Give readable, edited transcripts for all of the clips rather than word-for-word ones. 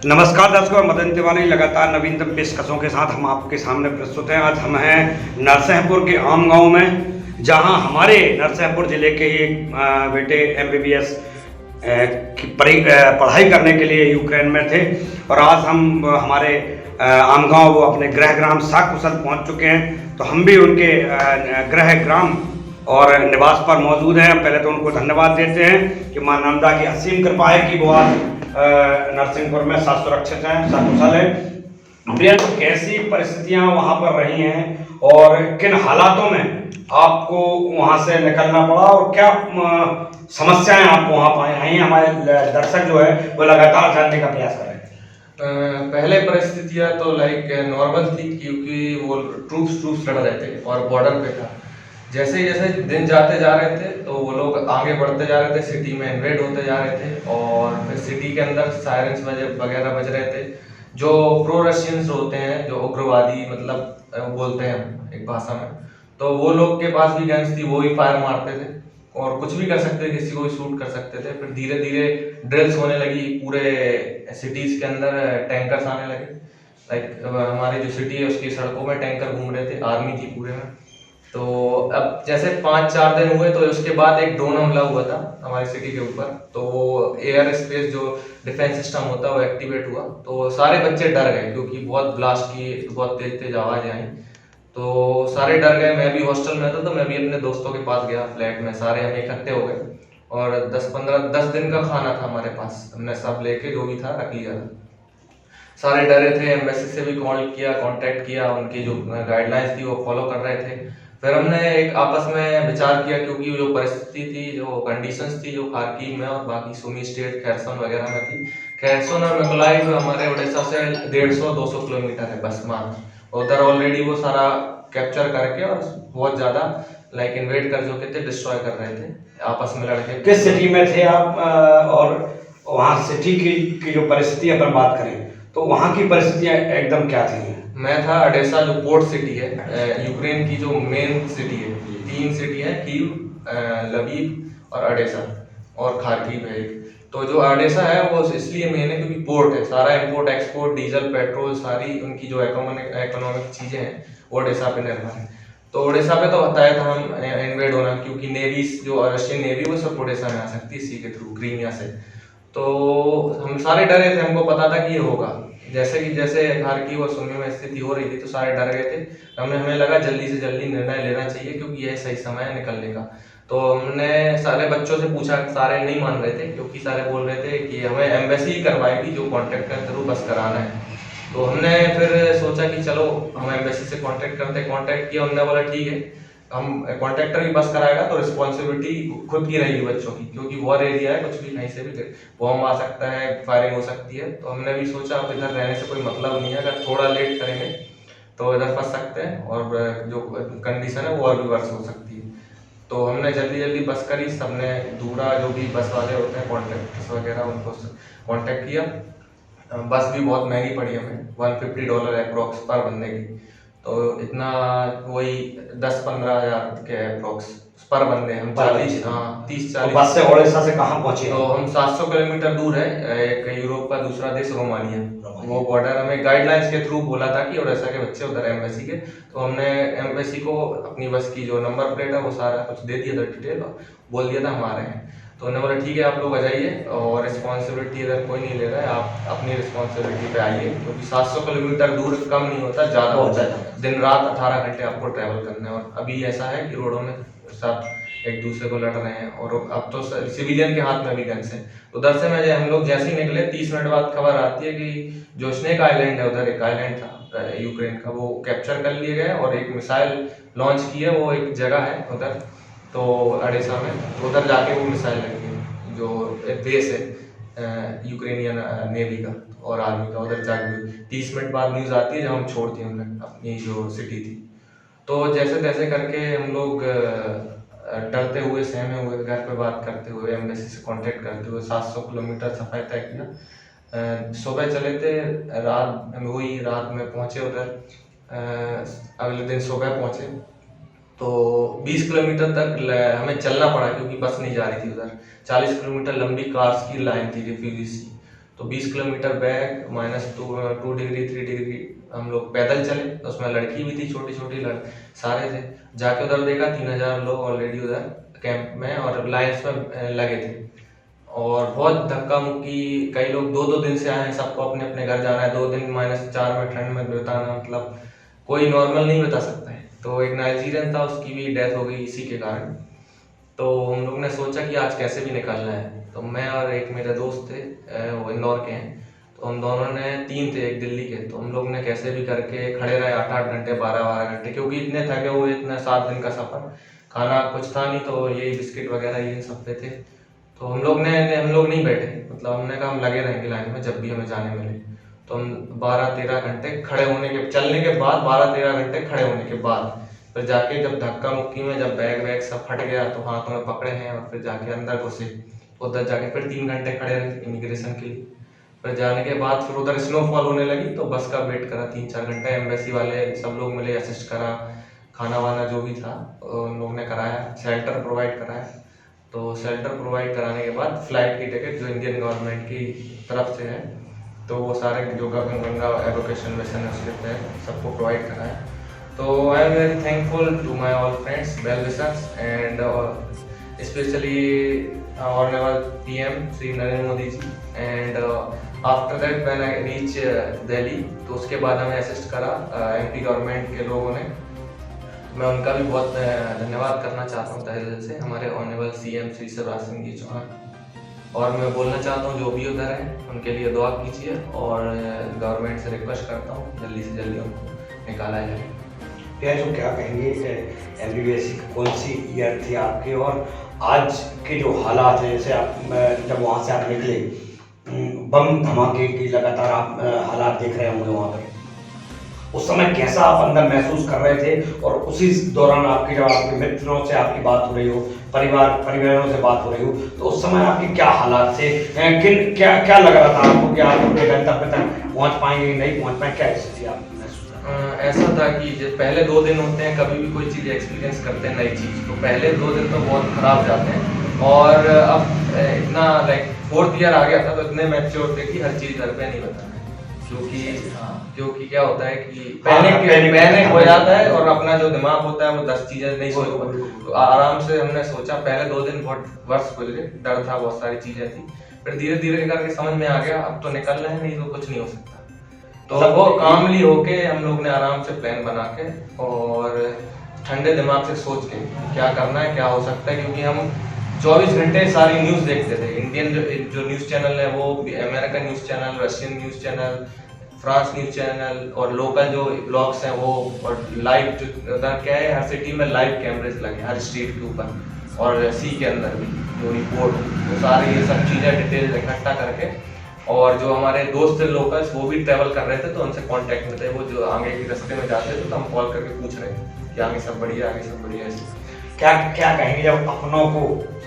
नमस्कार दर्शकों, मदन तिवारी लगातार नवीनतम पेशकशों के साथ हम आपके सामने प्रस्तुत हैं। आज हम हैं नरसिंहपुर के आम गांव में, जहां हमारे नरसिंहपुर ज़िले के ही बेटे MBBS की पढ़ाई करने के लिए यूक्रेन में थे और आज हम हमारे आम गांव वो अपने गृह ग्राम सकुशल पहुंच चुके हैं। तो हम भी उनके गृह ग्राम और निवास पर मौजूद हैं। पहले तो उनको धन्यवाद देते हैं कि मां नर्मदा की असीम कृपा है कि वो आज नरसिंहपुर में सुरक्षित हैं, सकुशल हैं। भैया, कैसी परिस्थितियां वहां पर रही हैं और किन हालातों में आपको वहां से निकलना पड़ा और क्या समस्याएं आपको वहां पर आई हैं? हमारे दर्शक जो है वो लगातार जानने का प्रयास कर रहे हैं। पहले परिस्थितियां तो लाइक नॉर्मल थी, क्योंकि वो ट्रूप्स लड़ रहे थे और बॉर्डर पे था। जैसे जैसे दिन जाते जा रहे थे तो वो लोग आगे बढ़ते जा रहे थे, सिटी में इन्वेड होते जा रहे थे और फिर सिटी के अंदर सायरन्स वगैरह बज रहे थे। जो प्रो रशियंस होते हैं, जो उग्रवादी मतलब बोलते हैं एक भाषा में, तो वो लोग के पास भी गन्स थी, वो ही फायर मारते थे और कुछ भी कर सकते थे, किसी को भी शूट कर सकते थे। फिर धीरे धीरे ड्रिल्स होने लगी, पूरे सिटीज के अंदर टैंकर्स आने लगे। लाइक हमारी जो सिटी है उसकी सड़कों में टैंकर घूम रहे थे, आर्मी थी पूरे में। तो अब जैसे 5-4 दिन हुए तो उसके बाद एक ड्रोन हमला हुआ था हमारी सिटी के ऊपर। तो एयर स्पेस जो डिफेंस सिस्टम होता है वो एक्टिवेट हुआ, तो सारे बच्चे डर गए क्योंकि बहुत ब्लास्ट की, बहुत तेज तेज आवाज़ आई। तो सारे डर गए। मैं भी हॉस्टल में था तो मैं भी अपने दोस्तों के पास गया फ्लैट में, सारे हम इकट्ठे हो गए और 10 दिन का खाना था हमारे पास, हमने सब लेके जो भी था रख लिया था। सारे डरे थे, एम्बेसी से भी कॉल किया, कांटेक्ट किया, उनकी जो गाइडलाइंस थी वो फॉलो कर रहे थे। फिर हमने एक आपस में विचार किया, क्योंकि जो परिस्थिति थी, जो कंडीशंस थी, जो खार्किव में और बाकी सुमी स्टेट, खैरसन वगैरह में थी। खैरसन और मिकोलाइव हमारे ओडिशा से 150-200 किलोमीटर है बस मात्र। उधर ऑलरेडी वो सारा कैप्चर करके और बहुत ज़्यादा लाइक इन्वेड कर चुके थे, डिस्ट्रॉय कर रहे थे, आपस में लड़के। किस सिटी में थे आप? और वहाँ सिटी की जो परिस्थिति अपन बात करें तो वहाँ की परिस्थितियाँ एकदम क्या थी? मैं था ओडेसा, जो पोर्ट सिटी है, यूक्रेन की जो मेन सिटी है। 3 सिटी है, कीव, लवीव और ओडेसा, और खार्किव है एक। तो जो ओडेसा है वो इसलिए मेन है क्योंकि पोर्ट है, सारा इंपोर्ट एक्सपोर्ट, डीजल पेट्रोल, सारी उनकी जो इकोनॉमिक चीज़ें हैं वो ओडेसा पे निर्भर है। तो ओडिशा पे तो बताया था हम इन्वेड होना, क्योंकि नेवी, जो रशियन नेवी वो सब ओडिशा में आ सकती है सी के थ्रू, क्रीमिया से। तो हम सारे डरे थे, हमको पता था कि ये होगा। जैसे खार्किव और सुमी में स्थिति हो रही थी तो सारे डर गए थे। हमें लगा जल्दी से जल्दी निर्णय लेना चाहिए, क्योंकि यह सही समय है निकलने का। तो हमने सारे बच्चों से पूछा, सारे नहीं मान रहे थे क्योंकि सारे बोल रहे थे कि हमें एम्बेसी ही करवाएगी, जो कॉन्ट्रैक्ट के थ्रू बस कराना है। तो हमने फिर सोचा कि चलो हम एम्बेसी से कांटेक्ट करते हैं। कांटेक्ट किया, उन्होंने बोला ठीक है, हम कॉन्ट्रैक्टर भी बस कराएगा तो रिस्पॉन्सिबिलिटी खुद की रहेगी बच्चों की, क्योंकि वॉर एरिया है, कुछ भी कहीं से भी बॉम्ब आ सकता है, फायरिंग हो सकती है। तो हमने भी सोचा अब इधर रहने से कोई मतलब नहीं है, अगर थोड़ा लेट करेंगे तो इधर फंस सकते हैं और जो कंडीशन है वो और भी वर्स हो सकती है। तो हमने जल्दी बस करी, सबने दूरा जो भी बस वाले होते हैं कॉन्ट्रैक्टर्स वगैरह, उनको कॉन्टेक्ट किया। बस भी बहुत महंगी पड़ी हमें, $150 अप्रोक्स पर बंदे की। तो इतना वही 10-15 हज़ार के अप्रोक्स पर बंदे। हम 30-40 बस से ओडिशा से कहाँ पहुँचे? तो हम 700 किलोमीटर दूर है, एक यूरोप का दूसरा देश रोमानिया। वो बॉर्डर हमें गाइडलाइंस के थ्रू बोला था कि ओडिशा के बच्चे उधर एम्बेसी के। तो हमने एम्बेसी को अपनी बस की जो नंबर प्लेट है वो सारा कुछ दे दिया था, डिटेल, बोल दिया था हमारे हैं। तो उन्होंने बोला ठीक है आप लोग आ जाइए, और रिस्पॉन्सिबिलिटी इधर कोई नहीं ले रहा है, आप अपनी रिस्पॉन्सिबिलिटी पे आइए, क्योंकि 700 किलोमीटर दूर कम नहीं होता, ज़्यादा होता है। दिन रात 18 घंटे आपको ट्रैवल करना है। और अभी ऐसा है कि रोडों में सब एक दूसरे को लड़ रहे हैं, और अब तो सिविलियन के हाथ में भी गन्स हैं। उधर से हम लोग जैसे ही निकले 30 मिनट बाद खबर आती है कि जो स्नेक आइलैंड है, उधर एक आइलैंड था यूक्रेन का, वो कैप्चर कर लिए गए और एक मिसाइल लॉन्च की है। वो एक जगह है उधर, तो ओडिशा में, तो उधर जाके वो मिसाइल लगी है, जो बेस है यूक्रेनियन नेवी का और आर्मी का। उधर जाके 30 मिनट बाद न्यूज़ आती है जब हम छोड़ते हैं हमने अपनी जो सिटी थी। तो जैसे तैसे करके हम लोग डरते हुए, सहमे हुए, घर पे बात करते हुए, एम्बेसी से कांटेक्ट करते हुए 700 किलोमीटर सफ़र तय किया। सुबह चले थे, रात में पहुँचे उधर। अगले दिन सुबह पहुँचे तो 20 किलोमीटर तक हमें चलना पड़ा, क्योंकि बस नहीं जा रही थी उधर। 40 किलोमीटर लंबी कार्स की लाइन थी रिफ्यूजीज की। तो 20 किलोमीटर बैक -2 डिग्री 3 डिग्री हम लोग पैदल चले। तो उसमें लड़की भी थी, छोटी छोटी सारे थे। जाके उधर देखा 3000 लोग ऑलरेडी उधर कैंप में और लाइन्स में लगे थे और बहुत धक्का मुक्की। कई लोग 2-2 दिन से आए हैं, सबको अपने अपने घर जाना है। 2 दिन -4 में ठंड में बिताना मतलब कोई नॉर्मल नहीं बता सकता है। तो एक नाइजीरियन था, उसकी भी डेथ हो गई इसी के कारण। तो हम लोग ने सोचा कि आज कैसे भी निकलना है। तो मैं और एक मेरे दोस्त थे, वो इंदौर के हैं। तो हम दोनों ने 3 थे, एक दिल्ली के। तो हम लोग ने कैसे भी करके खड़े रहे 8-8 घंटे 12-12 घंटे, क्योंकि इतने थके हुए, इतना 7 दिन का सफ़र, खाना कुछ था नहीं, तो यही बिस्किट वगैरह ये सब पे थे। तो हम लोग नहीं बैठे, मतलब हमने कहा हम लगे रहेंगे लाइन में जब भी हमें जाने मिले। तो हम 12-13 घंटे खड़े होने के चलने के बाद 12-13 घंटे खड़े होने के बाद फिर जाके जब धक्का मुक्की में जब बैग वैग सब फट गया तो हाथों में पकड़े हैं और फिर जाके अंदर घुसे। उधर जाके फिर 3 घंटे खड़े रहे इमिग्रेशन के लिए। फिर जाने के बाद फिर उधर स्नोफॉल होने लगी तो बस का वेट करा 3-4 घंटे। एम्बेसी वाले सब लोग मिले, असिस्ट करा, खाना वाना जो भी था उन लोगों ने कराया, शेल्टर प्रोवाइड कराया। तो शेल्टर प्रोवाइड कराने के बाद फ्लाइट की टिकट जो इंडियन गवर्नमेंट की तरफ से है, तो वो सारे जो गंगा एवोकेशन मिशन है उसके तहत सबको प्रोवाइड कराया। तो I am very thankful to my all friends, well wishers and specially honourable PM Shri Narendra Modi ji. And after that when I reach Delhi, तो उसके बाद हमें असिस्ट करा MP गवर्नमेंट के लोगों ने। मैं उनका भी बहुत धन्यवाद करना चाहता हूँ तहे दिल से, हमारे ऑनरेबल CM श्री शिवराज सिंह जी चौहान। और मैं बोलना चाहता हूँ जो भी उधर हैं उनके लिए दुआ कीजिए और गवर्नमेंट से रिक्वेस्ट करता हूँ जल्दी से जल्दी उनको निकाला जाए। भैया जो क्या कहेंगे, MBBS की कौन सी ईयर थी आपकी और आज के जो हालात हैं, जैसे आप जब वहाँ से आप निकले, बम धमाके की लगातार आप हालात देख रहे होंगे वहाँ पर, उस समय कैसा आप अंदर महसूस कर रहे थे? और उसी दौरान आपकी जब आपके मित्रों से आपकी बात हो रही हो, परिवारों से बात हो रही हो, तो उस समय आपके क्या हालात थे? क्या लग रहा था आपको कि आप अपने गंतव्य तक पहुँच पाएंगे नहीं पहुँच पाएंगे, क्या स्थिति आपकी? ऐसा था कि जब पहले 2 दिन होते हैं, कभी भी कोई चीज़ एक्सपीरियंस करते हैं नई चीज़, तो पहले 2 दिन तो बहुत खराब जाते हैं। और अब इतना लाइक 4th ईयर आ गया था तो इतने मैच्योर थे कि हर चीज़ घर पे नहीं बताना, क्योंकि क्या होता है कि पैनिक हो जाता है और अपना जो दिमाग होता है वो 10 चीज़ें नहीं सोच पाता। तो आराम से हमने सोचा, पहले 2 दिन बहुत वर्ष गुजरे, डर था, बहुत सारी चीज़ें थी। फिर धीरे धीरे करके समझ में आ गया अब तो निकलना है, नहीं तो कुछ नहीं हो सकता। तो वो कामली होके हम लोग ने आराम से प्लान बना के और ठंडे दिमाग से सोच के क्या करना है, क्या हो सकता है, क्योंकि हम 24 घंटे सारी न्यूज़ देखते थे। इंडियन जो न्यूज़ चैनल है वो, American news channel, Russian news channel, France news channel और लोकल जो ब्लॉग्स हैं वो, और लाइव जो उधर क्या है, हर सिटी में लाइव कैमरेज लगे हर स्ट्रीट के ऊपर और सी के अंदर भी जो रिपोर्ट, तो सारी ये सब चीज़ें डिटेल इकट्ठा करके। और जो हमारे दोस्त थे लोकल्स वो भी ट्रैवल कर रहे थे तो उनसे कांटेक्ट में थे, वो जो आगे के रास्ते में जाते थे तो हम कॉल करके पूछ रहे थे कि आगे सब बढ़िया, आगे सब बढ़िया है। क्या कहेंगे जब अपनों को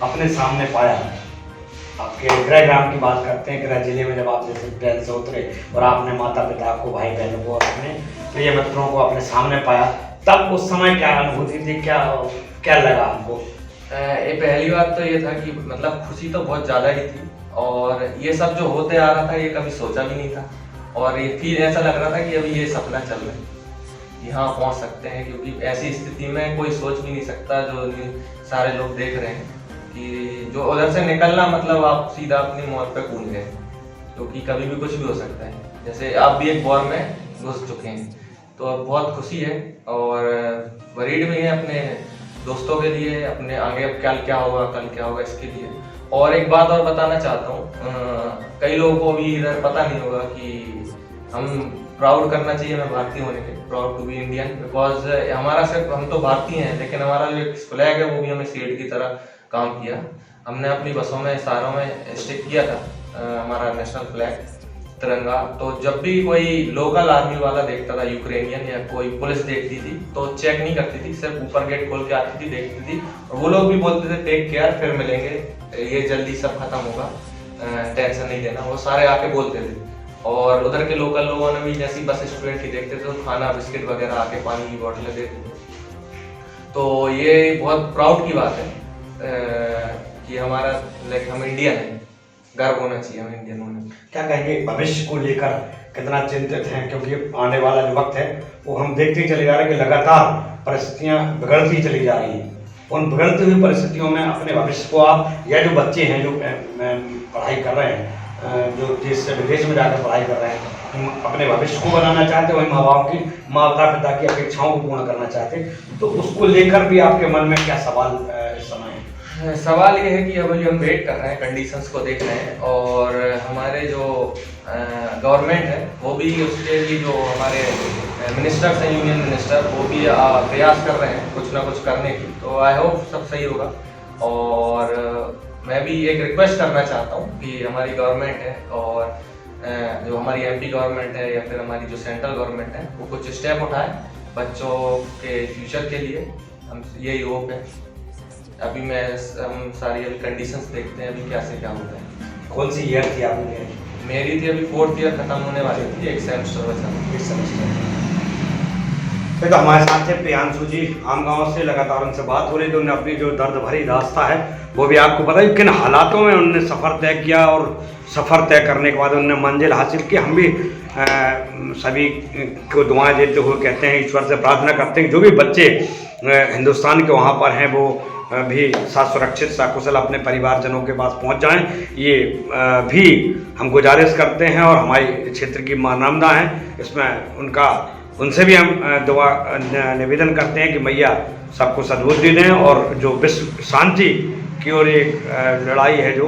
अपने सामने पाया? आपके गृह ग्राम की बात करते हैं, गृह जिले में जब आप जैसे ट्रेन से उतरे और आपने माता पिता को, भाई बहनों को और अपने प्रिय मित्रों को अपने सामने पाया, तब उस समय क्या अनुभूति थी, क्या लगा आपको? ये पहली बात तो ये था कि मतलब खुशी तो बहुत ज़्यादा ही थी और ये सब जो होते आ रहा था ये कभी सोचा भी नहीं था। और ये फील ऐसा लग रहा था कि अभी ये सपना चल रहा है, यहाँ पहुँच सकते हैं, क्योंकि ऐसी स्थिति में कोई सोच भी नहीं सकता। जो सारे लोग देख रहे हैं कि जो उधर से निकलना मतलब आप सीधा अपनी मौत पे कूद गए, क्योंकि कभी भी कुछ भी हो सकता है। जैसे आप भी एक वॉर में घुस चुके हैं, तो अब बहुत खुशी है और वरीड भी है अपने दोस्तों के लिए, अपने आगे अब कल क्या होगा इसके लिए। और एक बात और बताना चाहता हूँ, कई लोगों को भी इधर पता नहीं होगा कि हम प्राउड करना चाहिए हमें भारतीय होने के, proud to be Indian, because हमारा सिर्फ हम तो भारतीय हैं, लेकिन हमारा जो फ्लैग है वो भी हमें शील्ड की तरह काम किया। हमने अपनी बसों में, सारों में स्टिक किया था हमारा नेशनल फ्लैग, तिरंगा। तो जब भी कोई लोकल आर्मी वाला देखता था, यूक्रेनियन या कोई पुलिस देखती थी, तो चेक नहीं करती थी, सिर्फ ऊपर गेट खोल के आती थी, देखती थी। और वो लोग भी बोलते थे टेक केयर, फिर मिलेंगे, ये जल्दी सब खत्म होगा, टेंशन नहीं लेना, वो सारे आके बोलते थे। और उधर के लोकल लोगों ने भी जैसी बस स्टूडेंट की देखते थे तो खाना, बिस्किट वगैरह आके, पानी की बोतलें देते थे। तो ये बहुत प्राउड की बात है कि हमारा लाइक हम इंडियन हैं, गर्व होना चाहिए हमें इंडियन होने में। क्या कहेंगे भविष्य को लेकर कितना चिंतित हैं, क्योंकि आने वाला जो वक्त है वो हम देखते ही चले जा रहे हैं कि लगातार परिस्थितियां बिगड़ती चली जा रही हैं। उन बिगड़ती हुई परिस्थितियों में अपने भविष्य को आप, या जो बच्चे हैं जो पढ़ाई कर रहे हैं, जो देश से विदेश में जाकर पढ़ाई कर रहे हैं, हम अपने भविष्य को बनाना चाहते हैं, वही माता पिता की अपेक्षाओं को पूर्ण करना चाहते हैं, तो उसको लेकर भी आपके मन में क्या सवाल इस समय है? सवाल ये है कि अभी हम वेट कर रहे हैं, कंडीशंस को देख रहे हैं, और हमारे जो गवर्नमेंट है वो भी उसके लिए, जो हमारे मिनिस्टर्स हैं, यूनियन मिनिस्टर, वो भी प्रयास कर रहे हैं कुछ ना कुछ करने की। तो आई होप सब सही होगा। और मैं भी एक रिक्वेस्ट करना चाहता हूँ कि हमारी गवर्नमेंट है और जो हमारी एमपी गवर्नमेंट है या फिर हमारी जो सेंट्रल गवर्नमेंट है, वो कुछ स्टेप उठाए बच्चों के फ्यूचर के लिए। हम यही होप है। अभी हम सारी अभी कंडीशंस देखते हैं अभी क्या से क्या होता है। कौन सी ईयर थी आपने? मेरी थी अभी 4th ईयर खत्म होने वाली थी, एक सेमेस्टर बचा। एक सेमेस्टर। तो हमारे साथ थे प्रियांशु जी, आम गांव से। लगातार उनसे बात हो रही थी, उन्होंने अपनी जो दर्द भरी दास्ता है वो भी आपको पता है किन हालातों में उन्होंने सफ़र तय किया, और सफ़र तय करने के बाद उन्होंने मंजिल हासिल की। हम भी सभी को दुआएं देते हुए कहते हैं, ईश्वर से प्रार्थना करते हैं कि जो भी बच्चे हिंदुस्तान के वहाँ पर हैं वो भी सुरक्षित सकुशल अपने परिवारजनों के पास पहुंच जाएं, ये भी हम गुजारिश करते हैं। और हमारे क्षेत्र की मां नर्मदा हैं, इसमें उनसे भी हम दुआ निवेदन करते हैं कि मैया सबको सद्बुद्धि दें, और जो विश्व शांति की ओर एक लड़ाई है, जो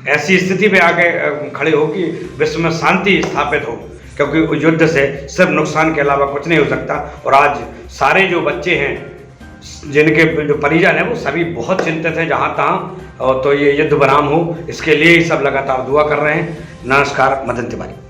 ऐसी स्थिति में आके खड़े हो कि विश्व में शांति स्थापित हो, क्योंकि युद्ध से सिर्फ नुकसान के अलावा कुछ नहीं हो सकता। और आज सारे जो बच्चे हैं जिनके जो परिजन हैं वो सभी बहुत चिंतित हैं जहाँ तहाँ, और तो ये युद्ध विराम हो इसके लिए ही सब लगातार दुआ कर रहे हैं। नमस्कार, मदन तिवारी।